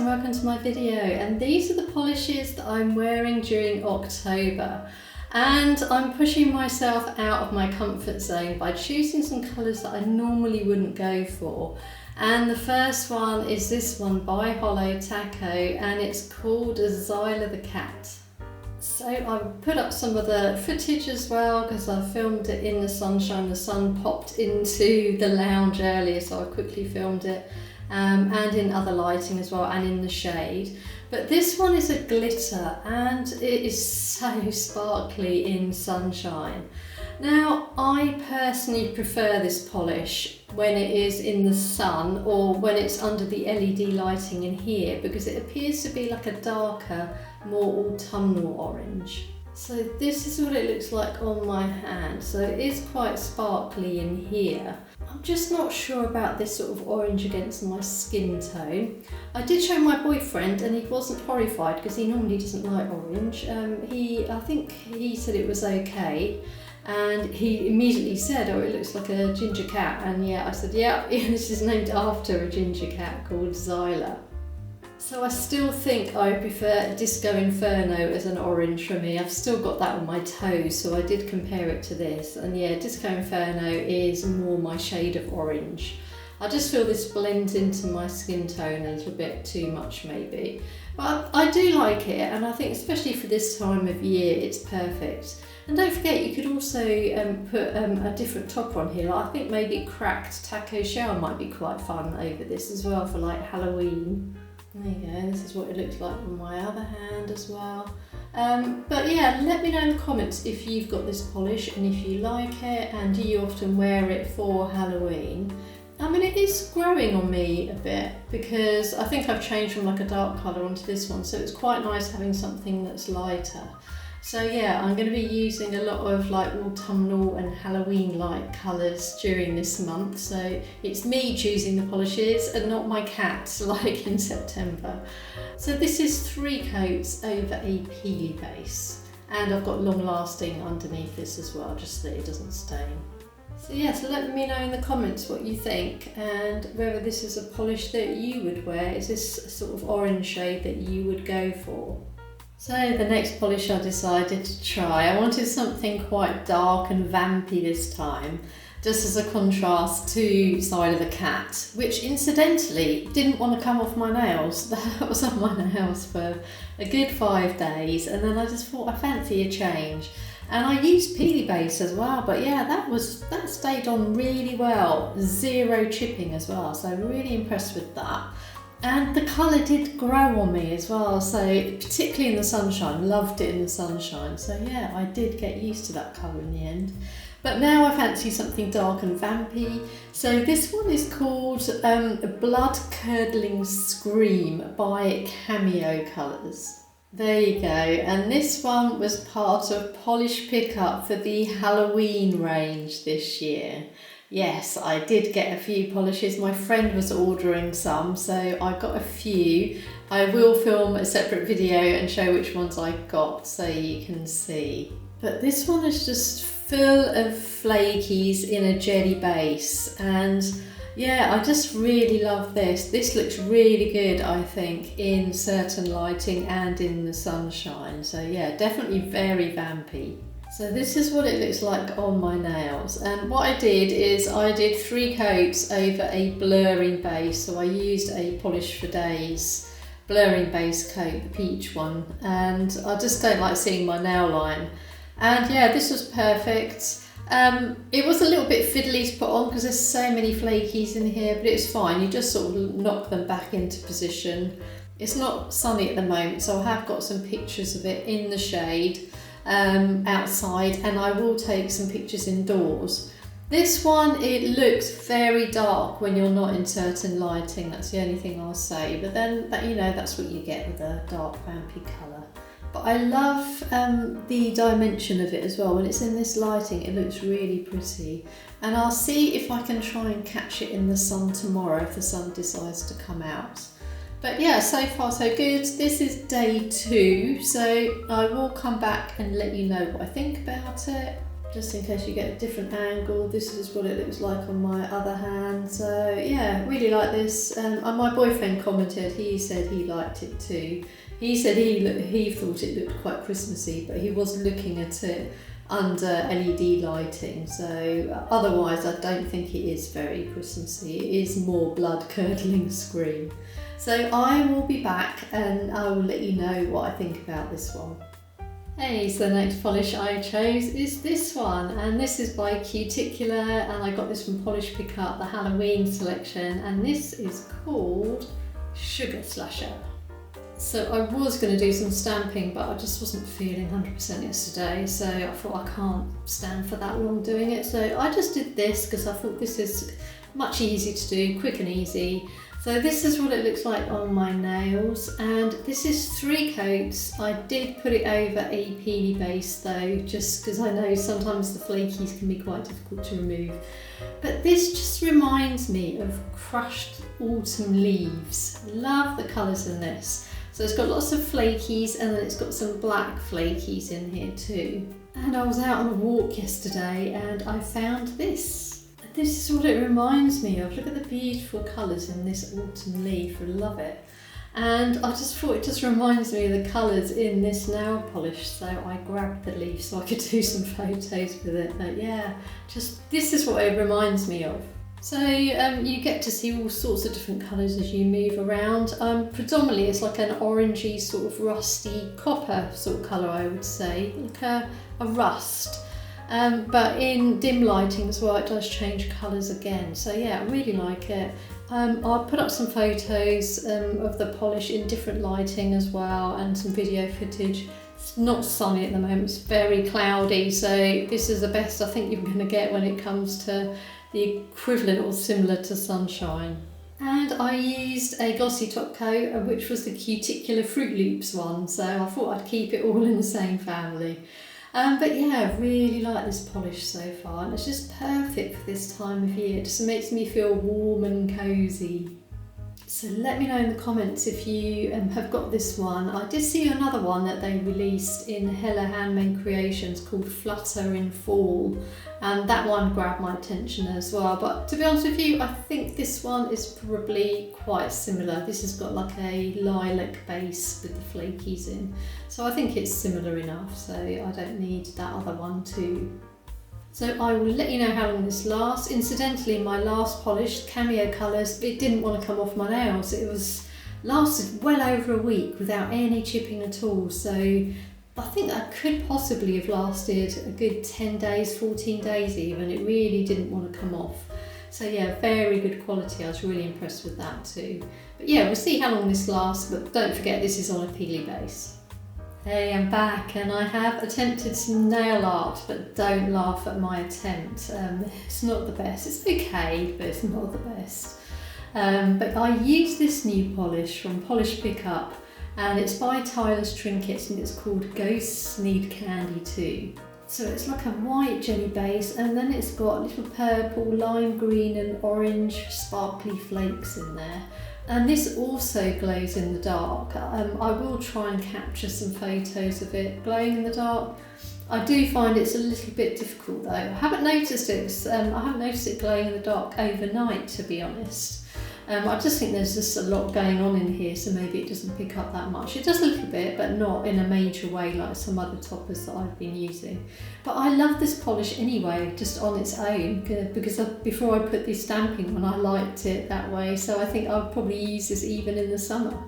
and welcome to my video, and these are the polishes that I'm wearing during October, and I'm pushing myself out of my comfort zone by choosing some colours that I normally wouldn't go for. And the first one is this one by Hollow Taco, and it's called Zyla the Cat. So I put up some of the footage as well because I filmed it in the sunshine. The sun popped into the lounge earlier, so I quickly filmed it. And in other lighting as well, and in the shade. But this one is a glitter, and it is so sparkly in sunshine. Now, I personally prefer this polish when it is in the sun or when it's under the LED lighting in here, because it appears to be like a darker, more autumnal orange. So this is what it looks like on my hand. So it is quite sparkly in here. I'm just not sure about this sort of orange against my skin tone. I did show my boyfriend and he wasn't horrified because he normally doesn't like orange. I think he said it was okay, and he immediately said, oh, it looks like a ginger cat. And yeah, I said, yeah, this is named after a ginger cat called Zyla. So I still think I prefer Disco Inferno as an orange for me. I've still got that on my toes, so I did compare it to this. And yeah, Disco Inferno is more my shade of orange. I just feel this blends into my skin tone a little bit too much maybe. But I do like it, and I think especially for this time of year, it's perfect. And don't forget, you could also put a different top on here. I think maybe cracked taco shell might be quite fun over this as well for like Halloween. There you go, this is what it looks like on my other hand as well. But yeah, let me know in the comments if you've got this polish and if you like it, and do you often wear it for Halloween. I mean, it is growing on me a bit because I think I've changed from like a dark colour onto this one, so it's quite nice having something that's lighter. So yeah, I'm going to be using a lot of like autumnal and Halloween-like colours during this month. So it's me choosing the polishes and not my cat like in September. So this is 3 coats over a peely base. And I've got long lasting underneath this as well, just so that it doesn't stain. So yeah, so let me know in the comments what you think and whether this is a polish that you would wear. Is this a sort of orange shade that you would go for? So the next polish I decided to try, I wanted something quite dark and vampy this time, just as a contrast to Zyla the Cat, which incidentally didn't want to come off my nails. That was on my nails for a good 5 days, and then I just thought I fancy a change. And I used peely base as well, but yeah, that stayed on really well. 0 chipping as well, so really impressed with that. And the colour did grow on me as well, so particularly in the sunshine, loved it in the sunshine. So yeah, I did get used to that colour in the end. But now I fancy something dark and vampy. So this one is called Blood Curdling Scream by Cameo Colours. There you go, and this one was part of polish pickup for the Halloween range this year. Yes, I did get a few polishes. My friend was ordering some, so I got a few. I will film a separate video and show which ones I got so you can see. But this one is just full of flakies in a jelly base, and yeah, I just really love this. This looks really good, I think, in certain lighting and in the sunshine. So yeah, definitely very vampy. So this is what it looks like on my nails, and what I did is I did 3 coats over a blurring base. So I used a Polish for Days blurring base coat, the peach one, and I just don't like seeing my nail line. And yeah, this was perfect. It was a little bit fiddly to put on because there's so many flakies in here, but it's fine. You just sort of knock them back into position. It's not sunny at the moment, so I have got some pictures of it in the shade. Outside, and I will take some pictures indoors. This one, it looks very dark when you're not in certain lighting. That's the only thing I'll say, but then you know, that's what you get with a dark vampy colour. But I love the dimension of it as well. When it's in this lighting, it looks really pretty, and I'll see if I can try and catch it in the sun tomorrow if the sun decides to come out. But yeah, so far so good. This is day 2, so I will come back and let you know what I think about it. just in case you get a different angle, this is what it looks like on my other hand. So yeah, really like this. And my boyfriend commented, he said he liked it too. He said he thought it looked quite Christmassy, but he was looking at it under LED lighting, so otherwise I don't think it is very Christmassy. It is more blood-curdling scream. So I will be back and I will let you know what I think about this one. Hey, so the next polish I chose is this one, and this is by Cuticula, and I got this from Polish Pickup, the Halloween selection, and this is called Sugar Slasher. So I was going to do some stamping, but I just wasn't feeling 100% yesterday, so I thought I can't stand for that long doing it. So I just did this because I thought this is much easier to do, quick and easy. So this is what it looks like on my nails, and this is 3 coats. I did put it over a peely base though, just because I know sometimes the flakies can be quite difficult to remove. But this just reminds me of crushed autumn leaves. Love the colours in this. So it's got lots of flakies, and then it's got some black flakies in here too. And I was out on a walk yesterday and I found this. This is what it reminds me of. Look at the beautiful colours in this autumn leaf, I love it. And I just thought it just reminds me of the colours in this nail polish, so I grabbed the leaf so I could do some photos with it. But yeah, just this is what it reminds me of. So you get to see all sorts of different colours as you move around. Predominantly it's like an orangey sort of rusty copper sort of colour, I would say, like a rust. But in dim lighting as well, it does change colours again. So yeah, I really like it. I'll put up some photos of the polish in different lighting as well, and some video footage. It's not sunny at the moment, it's very cloudy, so this is the best I think you're going to get when it comes to the equivalent or similar to sunshine. And I used a glossy top coat, which was the Cuticula Froot Loops one, so I thought I'd keep it all in the same family. But yeah, I really like this polish so far, and it's just perfect for this time of year. It just makes me feel warm and cosy. So let me know in the comments if you have got this one. I did see another one that they released in Hella Handmade Creations called Flutter in Fall, and that one grabbed my attention as well. But to be honest with you, I think this one is probably quite similar. This has got like a lilac base with the flakies in, so I think it's similar enough, so I don't need that other one too. So I will let you know how long this lasts. Incidentally, my last polish, Cameo Colours, it didn't want to come off my nails. It lasted well over a week without any chipping at all. So I think that could possibly have lasted a good 10 days, 14 days even. It really didn't want to come off. So yeah, very good quality. I was really impressed with that too. But yeah, we'll see how long this lasts, but don't forget this is on a peely base. Hey, I'm back, and I have attempted some nail art, but don't laugh at my attempt. It's not the best. It's okay, but it's not the best. But I used this new polish from Polish Pickup, and it's by Tyler's Trinkets, and it's called Ghosts Need Candy Too. So it's like a white jelly base, and then it's got little purple, lime green and orange sparkly flakes in there. And this also glows in the dark. I will try and capture some photos of it glowing in the dark. I do find it's a little bit difficult though. I haven't noticed it glowing in the dark overnight, to be honest. I just think there's just a lot going on in here, so maybe it doesn't pick up that much. It does a little bit, but not in a major way like some other toppers that I've been using. But I love this polish anyway, just on its own, because before I put the stamping on, I liked it that way. So I think I'll probably use this even in the summer.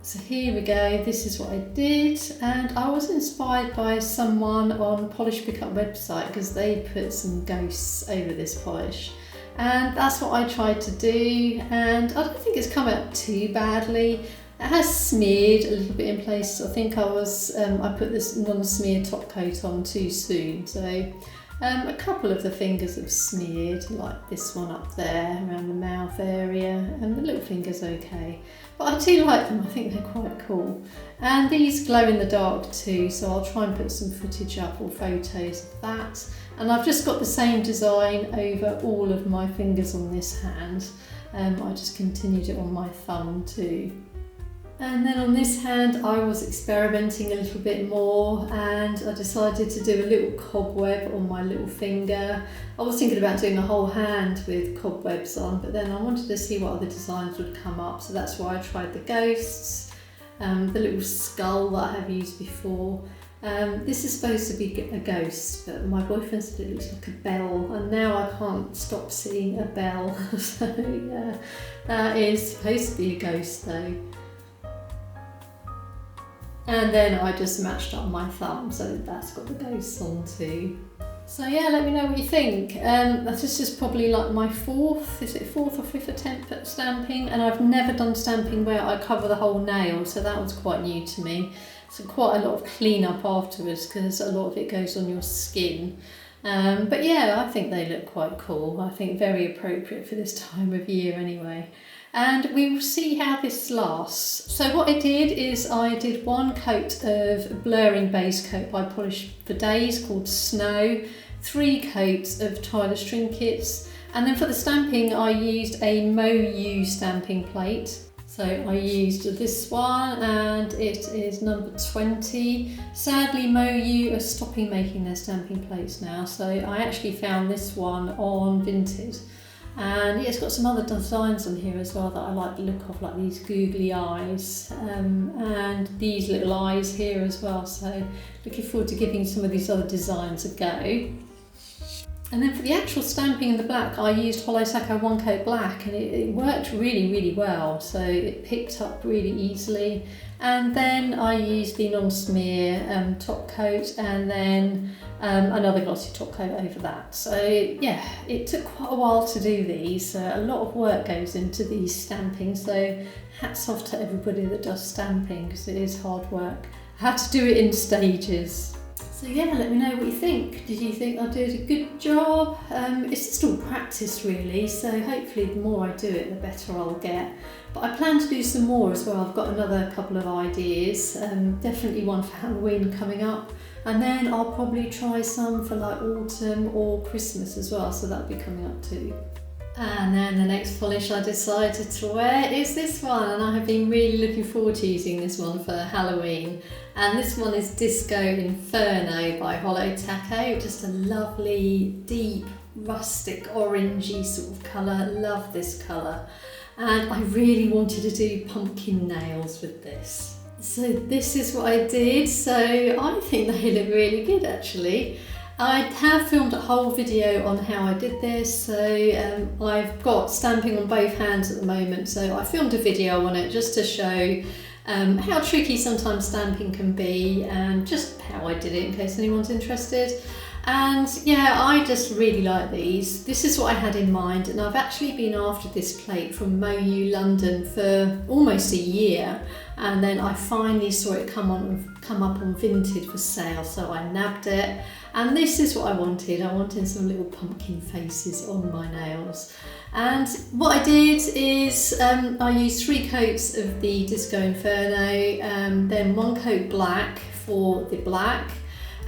So here we go, this is what I did, and I was inspired by someone on Polish Pickup website because they put some ghosts over this polish. And that's what I tried to do, and I don't think it's come out too badly. It has smeared a little bit in places. I think I put this non-smear top coat on too soon, so a couple of the fingers have smeared, like this one up there around the mouth area, and the little finger's okay. But I do like them, I think they're quite cool. And these glow in the dark too, so I'll try and put some footage up or photos of that. And I've just got the same design over all of my fingers on this hand. I just continued it on my thumb too. And then on this hand I was experimenting a little bit more, and I decided to do a little cobweb on my little finger. I was thinking about doing a whole hand with cobwebs on, but then I wanted to see what other designs would come up, so that's why I tried the ghosts, the little skull that I have used before. This is supposed to be a ghost, but my boyfriend said it looks like a bell, and now I can't stop seeing a bell. So yeah, that is supposed to be a ghost though. And then I just matched up my thumb, so that's got the ghosts on too. So yeah, let me know what you think. This is probably like my fourth or fifth attempt at stamping, and I've never done stamping where I cover the whole nail, so that was quite new to me. So quite a lot of clean up afterwards, because a lot of it goes on your skin. But yeah, I think they look quite cool. I think very appropriate for this time of year anyway. And we will see how this lasts. So what I did is I did one coat of blurring base coat by Polish for Days called Snow, 3 coats of Tyler's Trinkets, and then for the stamping I used a Moyu stamping plate. So I used this one, and it is number 20. Sadly, Moyu are stopping making their stamping plates now, so I actually found this one on Vinted. And yeah, it's got some other designs on here as well that I like the look of, like these googly eyes, and these little eyes here as well. So looking forward to giving some of these other designs a go. And then for the actual stamping in the black, I used Hollow Sacco 1 Coat Black, and it worked really well. So it picked up really easily. And then I used the non-smear top coat, and then another glossy top coat over that. So yeah, it took quite a while to do these. A lot of work goes into these stamping, so hats off to everybody that does stamping, because it is hard work. I had to do it in stages. So yeah, let me know what you think. Did you think I did a good job? It's just all practice really, so hopefully the more I do it, the better I'll get. But I plan to do some more as well. I've got another couple of ideas, definitely one for Halloween coming up, and then I'll probably try some for like autumn or Christmas as well, so that'll be coming up too. And then the next polish I decided to wear is this one, and I have been really looking forward to using this one for Halloween. And this one is Disco Inferno by Hollow Taco. Just a lovely, deep, rustic, orangey sort of colour. Love this colour. And I really wanted to do pumpkin nails with this. So this is what I did. So I think they look really good actually. I have filmed a whole video on how I did this, so I've got stamping on both hands at the moment, so I filmed a video on it just to show how tricky sometimes stamping can be, and just how I did it in case anyone's interested. And yeah, I just really like these. This is what I had in mind, and I've actually been after this plate from Moyu London for almost a year, and then I finally saw it come up on Vinted for sale, so I nabbed it. And this is what I wanted. I wanted some little pumpkin faces on my nails. And what I did is I used 3 coats of the Disco Inferno, then 1 coat black for the black,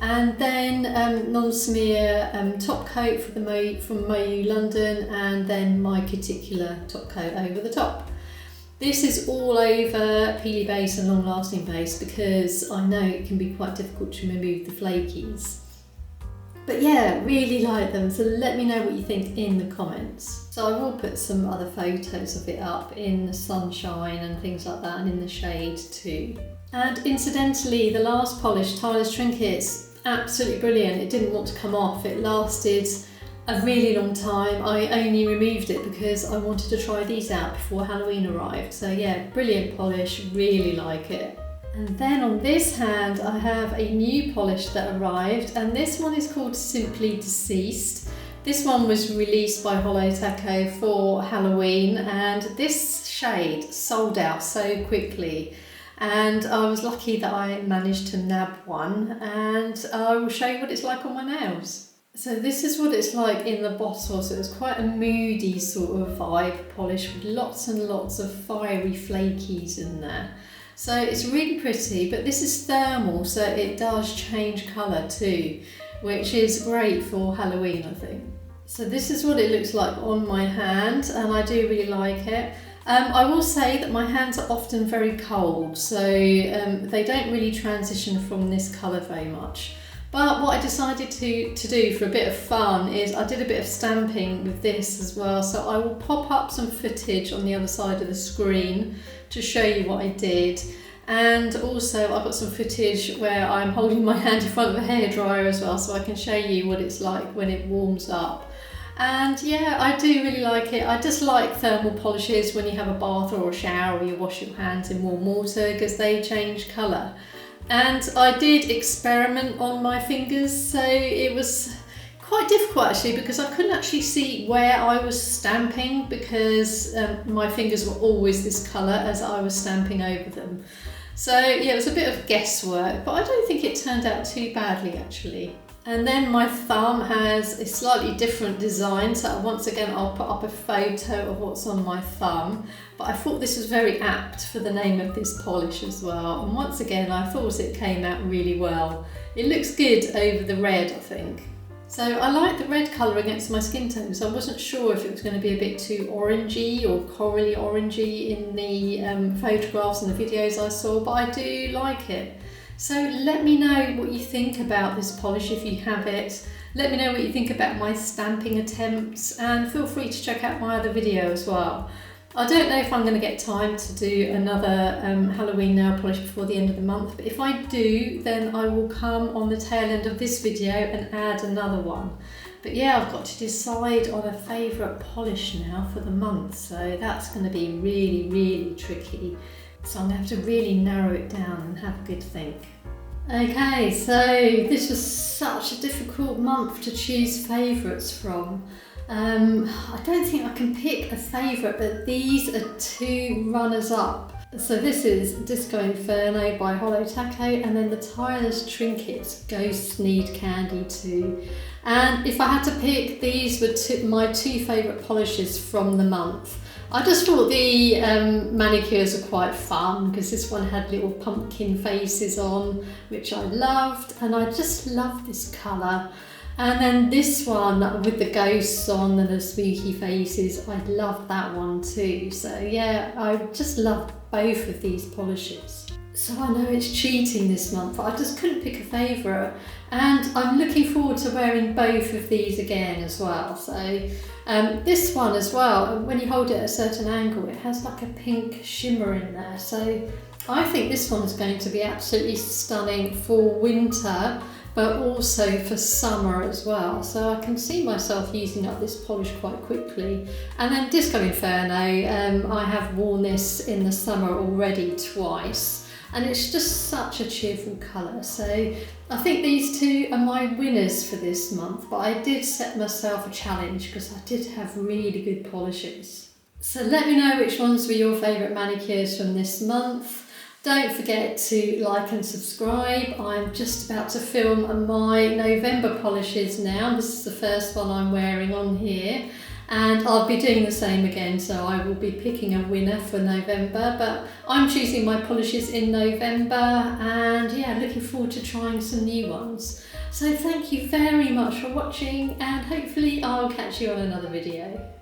and then non-smear top coat for from Moyu London, and then my Cuticula top coat over the top. This is all over peely base and long lasting base, because I know it can be quite difficult to remove the flakies. But yeah, really like them, so let me know what you think in the comments. So I will put some other photos of it up in the sunshine and things like that, and in the shade too. And incidentally, the last polish, Tyler's Trinkets, absolutely brilliant. It didn't want to come off. It lasted a really long time. I only removed it because I wanted to try these out before Halloween arrived. So yeah, brilliant polish, really like it. And then on this hand I have a new polish that arrived, and this one is called Simply Deceased. This one was released by Hollow Taco for Halloween, and this shade sold out so quickly, and I was lucky that I managed to nab one, and I will show you what it's like on my nails. So this is what it's like in the bottle. So it's quite a moody sort of vibe polish with lots and lots of fiery flakies in there. So it's really pretty, but this is thermal, so it does change colour too, which is great for Halloween, I think. So this is what it looks like on my hand, and I do really like it. I will say that my hands are often very cold, so they don't really transition from this colour very much. But what I decided to do for a bit of fun is I did a bit of stamping with this as well, so I will pop up some footage on the other side of the screen to show you what I did. And also I've got some footage where I'm holding my hand in front of a hairdryer as well, so I can show you what it's like when it warms up. And yeah, I do really like it. I just like thermal polishes when you have a bath or a shower or you wash your hands in warm water, because they change colour. And I did experiment on my fingers, so it was quite difficult actually, because I couldn't actually see where I was stamping, because my fingers were always this colour as I was stamping over them. So yeah, it was a bit of guesswork, but I don't think it turned out too badly actually. And then my thumb has a slightly different design, so once again I'll put up a photo of what's on my thumb, but I thought this was very apt for the name of this polish as well, and once again I thought it came out really well. It looks good over the red, I think. So I like the red colour against my skin tone, so I wasn't sure if it was going to be a bit too orangey or corally orangey in the photographs and the videos I saw, but I do like it. So let me know what you think about this polish if you have it. Let me know what you think about my stamping attempts, and feel free to check out my other video as well. I don't know if I'm going to get time to do another Halloween nail polish before the end of the month, but if I do, then I will come on the tail end of this video and add another one. But yeah, I've got to decide on a favourite polish now for the month, so that's going to be really, really tricky. So I'm going to have to really narrow it down and have a good think. Okay, so this was such a difficult month to choose favourites from. I don't think I can pick a favourite, but these are two runners-up. So this is Disco Inferno by Hollow Taco, and then the Tireless Trinkets Ghost Need Candy 2. And if I had to pick, these were my two favourite polishes from the month. I just thought the manicures were quite fun, because this one had little pumpkin faces on, which I loved, and I just love this colour. And then this one with the ghosts on and the spooky faces, I loved that one too. So yeah, I just loved both of these polishes. So I know it's cheating this month, but I just couldn't pick a favourite, and I'm looking forward to wearing both of these again as well. So this one as well, when you hold it at a certain angle, it has like a pink shimmer in there. So I think this one's going to be absolutely stunning for winter, but also for summer as well. So I can see myself using up this polish quite quickly. And then Disco Inferno, I have worn this in the summer already twice, and it's just such a cheerful colour. So I think these two are my winners for this month, but I did set myself a challenge because I did have really good polishes. So let me know which ones were your favourite manicures from this month. Don't forget to like and subscribe. I'm just about to film my November polishes now. This is the first one I'm wearing on here, and I'll be doing the same again, so I will be picking a winner for November, but I'm choosing my polishes in November, and yeah, looking forward to trying some new ones. So thank you very much for watching, and hopefully I'll catch you on another video.